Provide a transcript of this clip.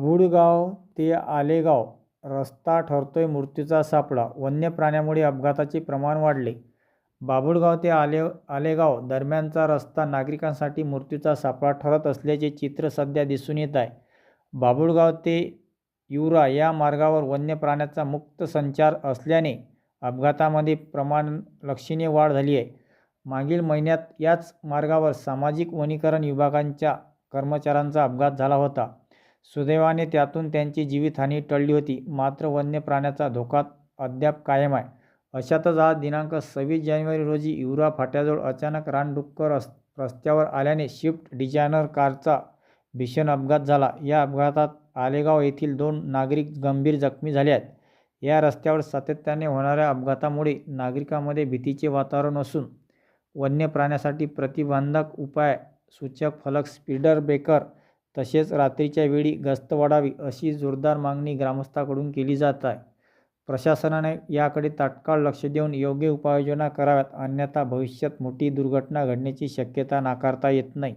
बाभुळगाव ते आलेगाव रस्ता ठरतोय मृत्यूचा सापळा. वन्य प्राण्यामुळे अपघाताचे प्रमाण वाढले. बाभुळगाव ते आलेगाव दरम्यानचा रस्ता नागरिकांसाठी मृत्यूचा सापळा ठरत असल्याचे चित्र सध्या दिसून येत आहे. बाभुळगाव ते युरा या मार्गावर वन्य प्राण्याचा मुक्त संचार असल्याने अपघातामध्ये प्रमाण लक्षणीय वाढ झाली आहे. मागील महिन्यात याच मार्गावर सामाजिक वनीकरण विभागाच्या कर्मचाऱ्यांचा अपघात झाला होता. सुदैवाने त्यातून त्यांची जीवितहानी टळली होती. मात्र वन्य प्राण्याचा धोका अद्याप कायम आहे. अशातच आज दिनांक 26 जानेवारी रोजी युरा फाट्याजवळ अचानक रानडुक्कर रस्त्यावर आल्याने स्विफ्ट डिझायर कारचा भीषण अपघात झाला. या अपघातात आलेगाव येथील 2 नागरिक गंभीर जखमी झाले आहेत. या रस्त्यावर सातत्याने होणाऱ्या अपघातामुळे नागरिकांमध्ये भीतीचे वातावरण असून वन्य प्राण्यासाठी प्रतिबंधक उपाय, सूचक फलक, स्पीड ब्रेकर तसेच रात्रीच्या वेळी गस्त वाढावी अशी जोरदार मागणी ग्रामस्थांकडून केली जात आहे. प्रशासनाने याकडे तात्काळ लक्ष देऊन योग्य उपाययोजना कराव्यात, अन्यथा भविष्यात मोठी दुर्घटना घडण्याची शक्यता नाकारता येत नाही.